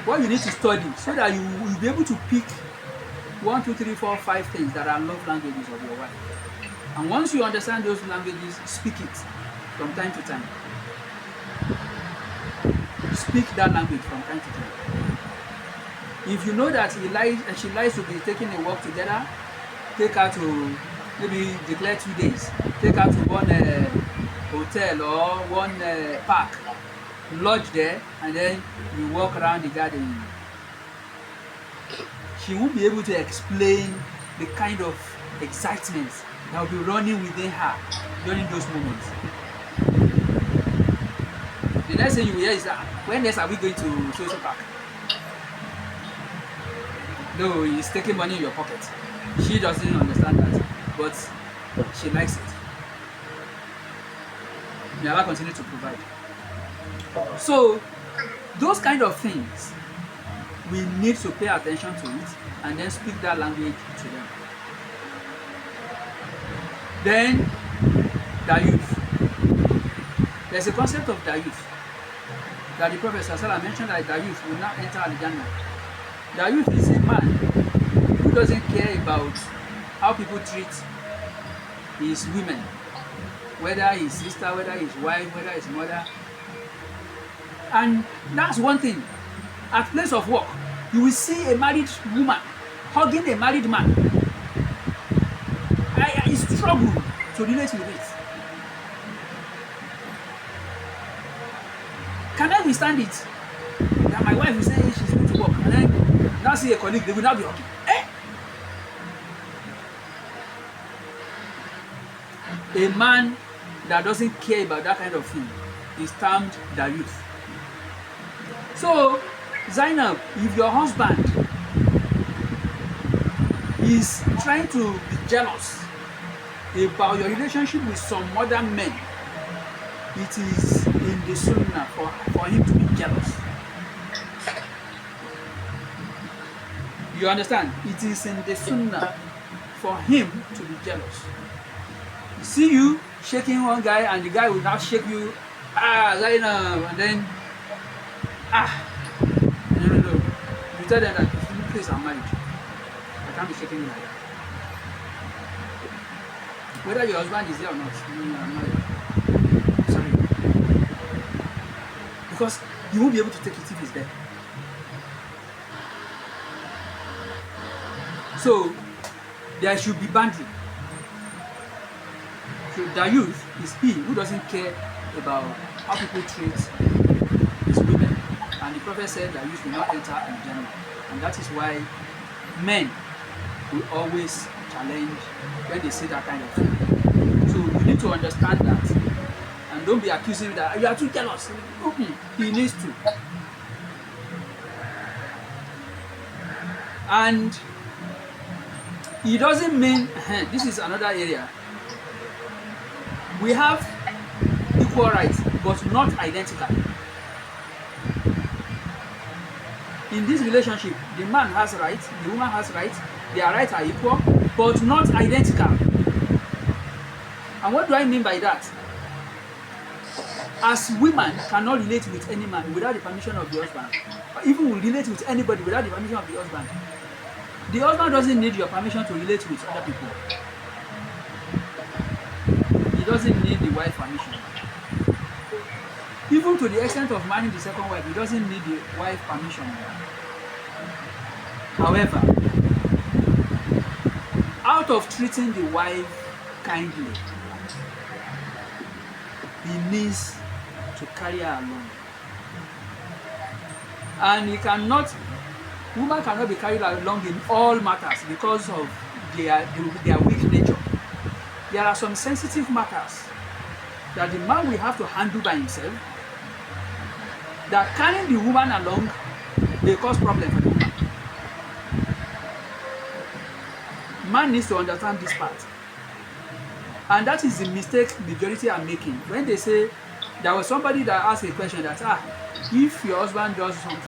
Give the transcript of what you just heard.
what you need to study so that you will be able to pick 1, 2, 3, 4, 5 things that are love languages of your wife. And once you understand those languages, speak it from time to time. Speak that language from time to time. If you know that she likes to be taking a walk together, take her to maybe declare 2 days. Take her to one hotel or one park, lodge there, and then you walk around the garden. She won't be able to explain the kind of excitement that will be running within her during those moments. The next thing you will hear is that, when next are we going to social park? No, he's taking money in your pocket. She doesn't understand that, but she likes it. May Allah continue to provide. So, those kind of things, we need to pay attention to it and then speak that language to them. Then, dayuth. There's a concept of dayuth that the Prophet ﷺ mentioned, that dayuth will not enter Al-Jannah. Dayuth is a man who doesn't care about how people treat his women, whether his sister, whether his wife, whether his mother. And that's one thing. At place of work, you will see a married woman hugging a married man. I struggle to relate with it. Can I withstand it? That my wife will say she's going to work, and then now see a colleague, they will not be hugging. A man that doesn't care about that kind of thing is termed dayuth. So, Zainab, if your husband is trying to be jealous about your relationship with some other men, it is in the sunnah for him to be jealous. You understand? It is in the sunnah for him to be jealous. See you shaking one guy and the guy will now shake you, Zainab, and then, no. You tell them that, please, I'm married. I can't be shaking you like that. Whether your husband is there or not, I'm married. Sorry. Because you won't be able to take it if he's there. So, there should be boundary. So dayuth is he who doesn't care about how people treat his women. And the Prophet said that youth will not enter in Jannah. And that is why men will always challenge when they say that kind of thing. So you need to understand that. And don't be accusing me that you are too jealous. He needs to. And it doesn't mean, this is another area. We have equal rights, but not identical. In this relationship, the man has rights, the woman has rights, their rights are equal, but not identical. And what do I mean by that? As women cannot relate with any man without the permission of the husband, or even will relate with anybody without the permission of the husband. The husband doesn't need your permission to relate with other people. He doesn't need the wife's permission. Even to the extent of marrying the second wife, he doesn't need the wife's permission. However, out of treating the wife kindly, he needs to carry her along. And woman cannot be carried along in all matters because of their weak nature. There are some sensitive matters that the man will have to handle by himself, that carrying the woman along may cause problems for the woman. Man needs to understand this part. And that is the mistake majority are making. When they say, there was somebody that asked a question that, if your husband does something,